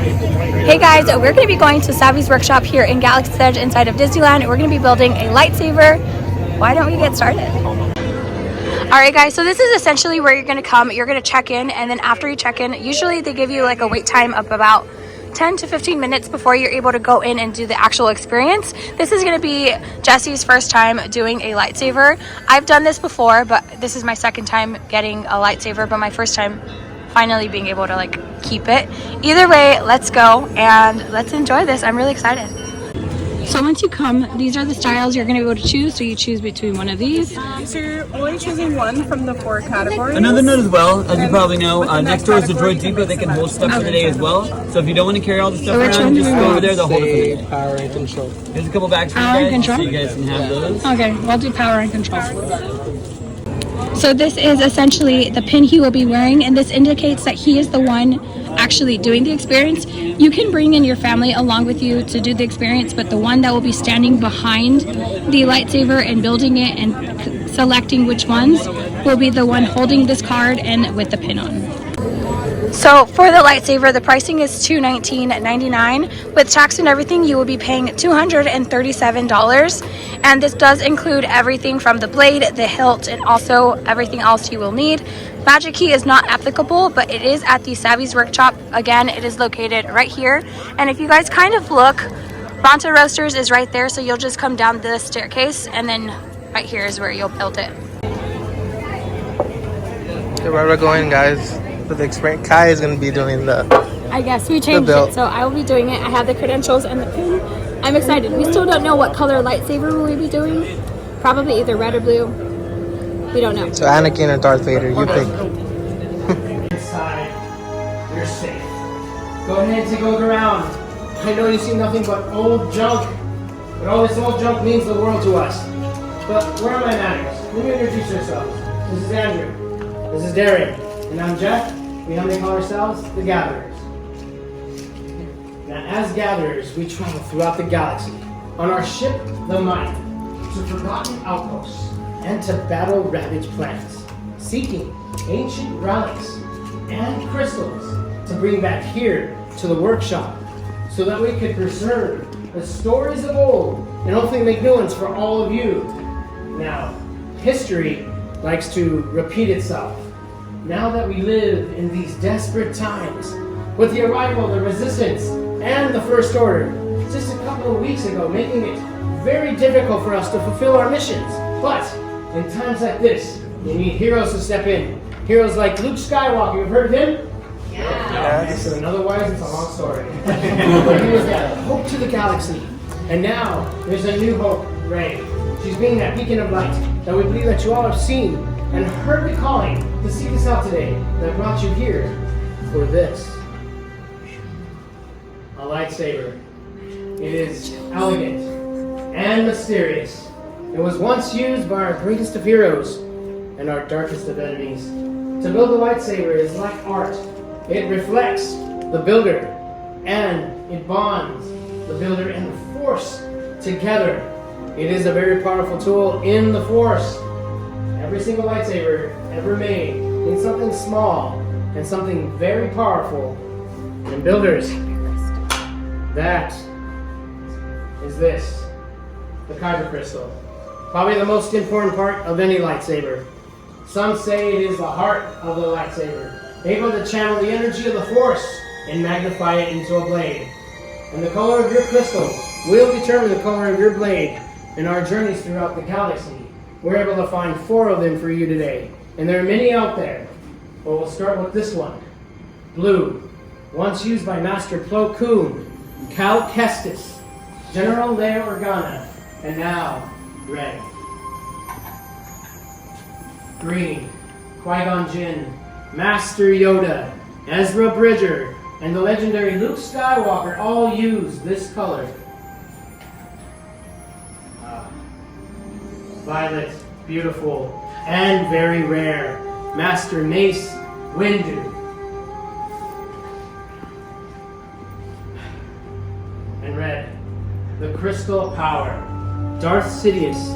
Hey guys, we're going to be going to Savi's workshop here in Galaxy's Edge inside of Disneyland. We're going to be building a lightsaber. Why don't we get started? Alright guys, so this is essentially where you're going to come. You're going to check in, and then after you check in, usually they give you like a wait time of about 10 to 15 minutes before you're able to go in and do the actual experience. This is going to be Jesse's first time doing a lightsaber. I've done this before, but this is my second time getting a lightsaber, but my first time finally being able to like keep it. Either way, let's go and let's enjoy this. I'm really excited. So once you come, these are the styles you're going to be able to choose. So you choose between one of these. So you're only choosing one from the 4 categories. Another note as well, as you probably know, next door is the Droid Depot. They can hold stuff for the day as well. So if you don't want to carry all the stuff around, just go over there, they'll hold it for the day. Power and control. There's a couple bags for you Power and guys, control? so you guys can have those. Okay, we'll do power and control. So this is essentially the pin he will be wearing, and this indicates that he is the one actually doing the experience. You can bring in your family along with you to do the experience, but the one that will be standing behind the lightsaber and building it and selecting which ones will be the one holding this card and with the pin on. So for the lightsaber, the pricing is $219.99. With tax and everything, you will be paying $237. And this does include everything from the blade, the hilt, and also everything else you will need. Magic key is not applicable, but it is at the Savi's workshop. Again, it is located right here. And if you guys kind of look, Bronto Roasters is right there, so you'll just come down the staircase, and then right here is where you'll build it. Okay, where we're going, guys, for the experience. Kai is going to be doing the... I guess we changed it, so I will be doing it. I have the credentials and the pin. I'm excited. We still don't know what color lightsaber will we be doing. Probably either red or blue. We don't know. So Anakin or Darth Vader, you pick. Inside, you're safe. Go ahead and take a look around. I know you see nothing but old junk, but all this old junk means the world to us. But where are my manners? Let me introduce yourselves. This is Andrew. This is Darren. And I'm Jeff. We humbly call ourselves the Gatherers. Now, as gatherers, we travel throughout the galaxy on our ship, the Might, to forgotten outposts and to battle ravaged planets, seeking ancient relics and crystals to bring back here to the workshop so that we could preserve the stories of old and hopefully make new ones for all of you. Now, history likes to repeat itself. Now that we live in these desperate times, with the arrival of the Resistance and the First Order, just a couple of weeks ago, making it very difficult for us to fulfill our missions. But in times like this, you need heroes to step in. Heroes like Luke Skywalker, you've heard of him? Yeah. So in other words, it's a long story. But he was that hope to the galaxy. And now, there's a new hope, Rey. She's being that beacon of light that we believe that you all have seen and heard the calling to seek us out today that brought you here for this. A lightsaber. It is elegant and mysterious. It was once used by our greatest of heroes and our darkest of enemies. To build a lightsaber is like art. It reflects the builder and it bonds the builder and the Force together. It is a very powerful tool in the Force. Every single lightsaber ever made means something small and something very powerful. And builders, that is this, the Kyber crystal. Probably the most important part of any lightsaber. Some say it is the heart of the lightsaber, able to channel the energy of the Force and magnify it into a blade. And the color of your crystal will determine the color of your blade. In our journeys throughout the galaxy, we're able to find 4 of them for you today. And there are many out there. But we'll start with this one. Blue. Once used by Master Plo Koon, Cal Kestis, General Leia Organa, and now red. Green. Qui-Gon Jinn, Master Yoda, Ezra Bridger, and the legendary Luke Skywalker all use this color. Violet, beautiful, and very rare, Master Mace Windu. And red, the Crystal of Power, Darth Sidious,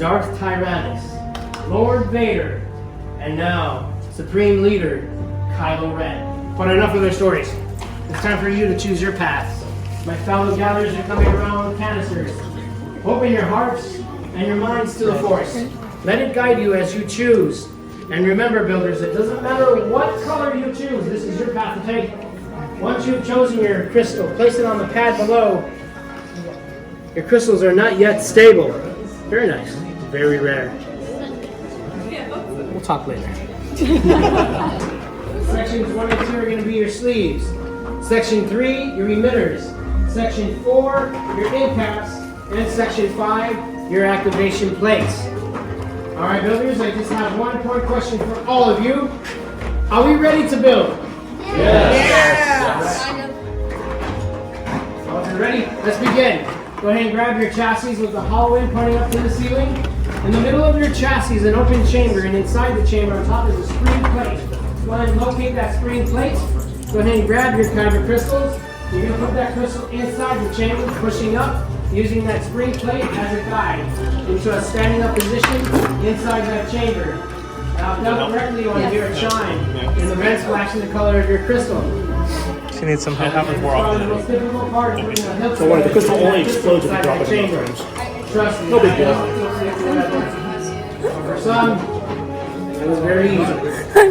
Darth Tyrannus, Lord Vader, and now Supreme Leader Kylo Ren. But enough of their stories. It's time for you to choose your paths. My fellow gatherers are coming around with canisters. Open your hearts and your minds to the Force. Let it guide you as you choose. And remember, builders, it doesn't matter what color you choose, this is your path to take. Once you've chosen your crystal, place it on the pad below. Your crystals are not yet stable. Very nice. Very rare. We'll talk later. Sections 1 and 2 are going to be your sleeves. Section 3, your emitters. Section 4, your end caps. And Section 5, your activation plates. Alright, builders, I just have one important question for all of you. Are we ready to build? Yes! All right, ready? Let's begin. Go ahead and grab your chassis with the hollow end pointing up to the ceiling. In the middle of your chassis is an open chamber, and inside the chamber on top is a screen plate. Go ahead and locate that screen plate. Go ahead and grab your Kyber crystals. You're going to put that crystal inside the chamber, pushing up, using that spring plate as a guide into a standing up position inside that chamber. Now, if done correctly, you want to hear a chime, and the red flashing the color of your crystal. She needs some help. Happens more often. The most difficult part is putting a hilt So the crystal only explodes if you drop it in the frames. Trust me. No big deal. For some, it was very easy.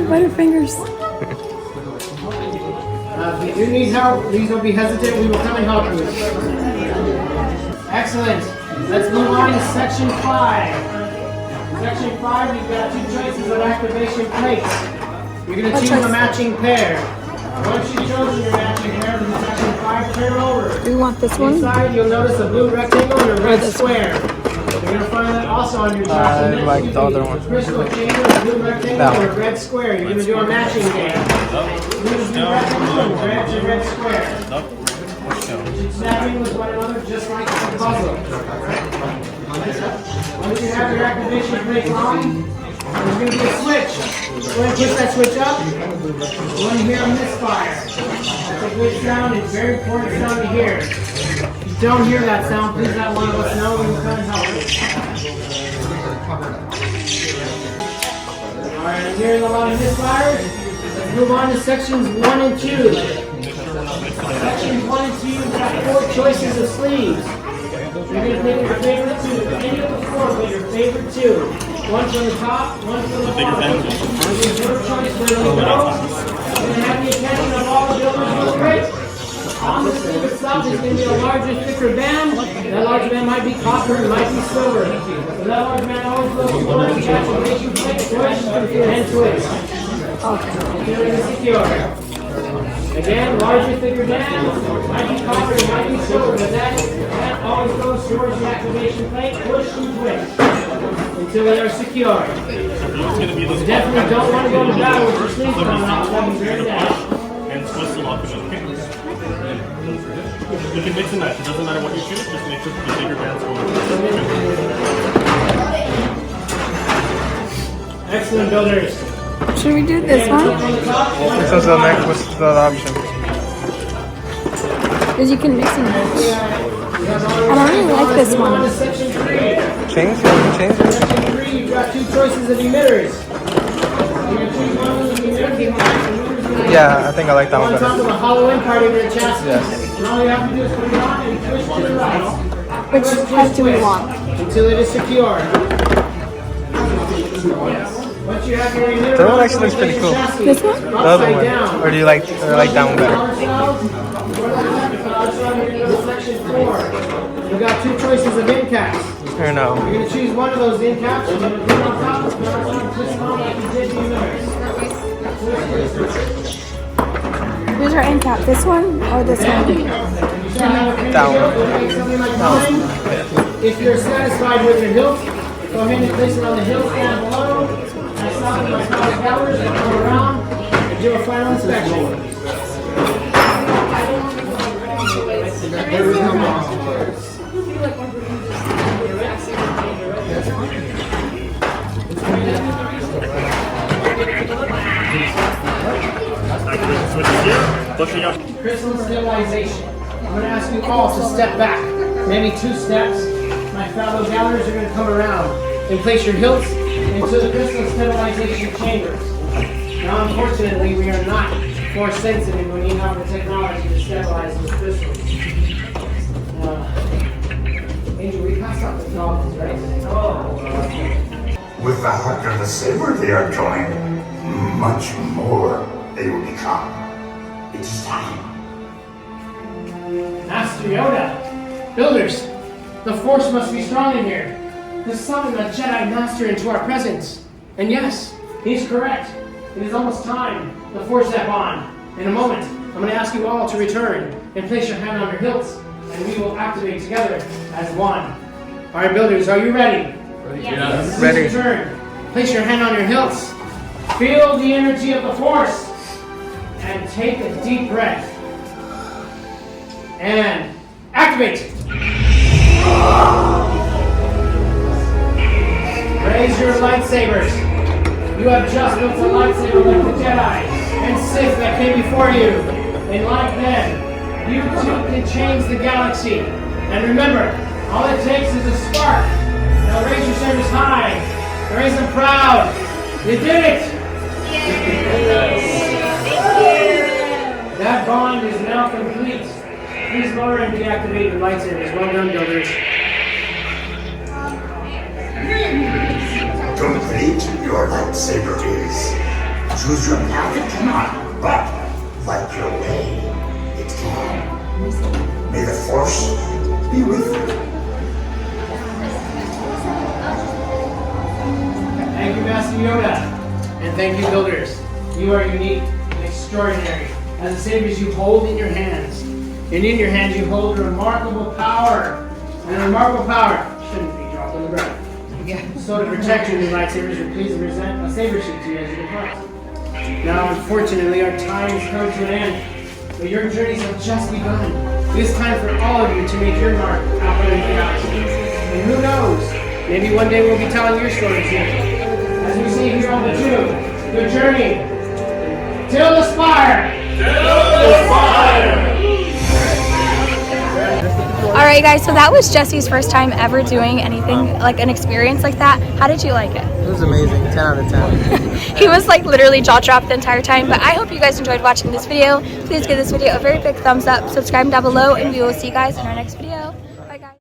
Butterfingers. If you do need help, please don't be hesitant. We will come and help you. Excellent. Let's move on to Section 5. Section 5, you've got 2 choices of activation plates. You're going to choose a matching pair. Once you've chosen your matching pair from Section 5, turn over. Do you want this one? Inside, you'll notice a blue rectangle and a red square. You're going to find that also on your chassis. I like the other one. Crystal chamber, a blue rectangle, and a red square. You're going to do a matching game. Blue rectangle and red square. Snapping with one another just like a puzzle. Once you have your activation plate on, there's going to be a switch. Go ahead and push that switch up. You want to hear a misfire. That's a good sound. It's a very important sound to hear. If you don't hear that sound, please let one of us know. We will come and help you. Alright, I'm hearing a lot of misfires. Let's move on to sections 1 and 2. Sections 1 and 2, you've got 4 choices of sleeves. You're going to pick your favorite 2. Any of the 4, but your favorite 2. One from the top, one from the bottom. It's your choice where they go. You're going to have the attention of all the builders real quick. On the sleeve itself is going to be a larger, thicker band. That large band might be copper, it might be silver. So that large band always goes towards the activation plate, twist, and twist. Until it is secure. Again, larger, thicker band, might be copper, it might be silver, but that always goes towards the activation plate, push and twist, until they are secure. You definitely don't want to go to battle with your sleeves coming out, that would be very bad. And twist them off. You can mix and match, it doesn't matter what you choose, just make sure the bigger bands go. Excellent, builders. Should we do this one? This is the next. What's the other option? Because you can mix and match. I don't really like this one. Change it. Change it. Section 3, you've got 2 choices of emitters. You're going to choose one of the emitters. Yeah, I think I like that one On top better. of the hollow end part of your chassis. Yes. And all you have to do is put it on and twist to the right. Which type do we want? Until it is secure. Once you have your emitter, That one actually looks pretty cool. This one? The other one. Or do you like that one better? Section 4. You've got 2 choices of end caps. Or no? You're going to choose one of those end caps. You're going to put it on top of the twist on like you did the emitters. Where's our end cap? This one or this one? If you're satisfied with your hilt, go ahead and place it on the hilt stand below. I stop my powers and come around and do a final inspection. Pushing up. Crystal stabilization. I'm going to ask you all to step back, maybe 2 steps. My fellow gatherers are going to come around and place your hilts into the crystal stabilization chambers. Now, unfortunately, we are not force sensitive, we need help with technology to stabilize those crystals. Angel, we passed out the goggles, right? With the heart of the saber they are joined, much more they will become. It is time. Master Yoda! Builders! The Force must be strong in here. To summon a Jedi Master into our presence. And yes, he's correct. It is almost time the Force step on. In a moment, I'm going to ask you all to return and place your hand on your hilts, and we will activate together as one. All right, builders, are you ready? Yes. Please return. Place your hand on your hilts. Feel the energy of the Force. And take a deep breath. And activate. Raise your lightsabers. You have just built a lightsaber like the Jedi and Sith that came before you. And like them, you too can change the galaxy. And remember, all it takes is a spark. Now raise your sabers high. Raise them proud. You did it! That bond is now complete. Please lower and deactivate your lightsabers. Well done, builders. Complete your lightsaber is. Choose your path it cannot, but like your way, it can. May the Force be with you. Thank you, Master Yoda. And thank you, builders. You are unique and extraordinary. As the sabers you hold in your hands. And in your hands you hold remarkable power. And remarkable power shouldn't be dropped on the ground. So to protect your new lightsabers, we're pleased to present a saber sheet to you as you depart. Now, unfortunately, our time has come to an end. But your journeys have just begun. It is time for all of you to make your mark out there in the galaxy. And who knows, maybe one day we'll be telling your stories here. As we see here on the tube, your journey till the spire! Alright guys, so that was Jesse's first time ever doing anything like an experience like that. How did you like it? It was amazing. 10 out of 10. He was like literally jaw dropped the entire time, but I hope you guys enjoyed watching this video. Please give this video a very big thumbs up, subscribe down below, and we will see you guys in our next video.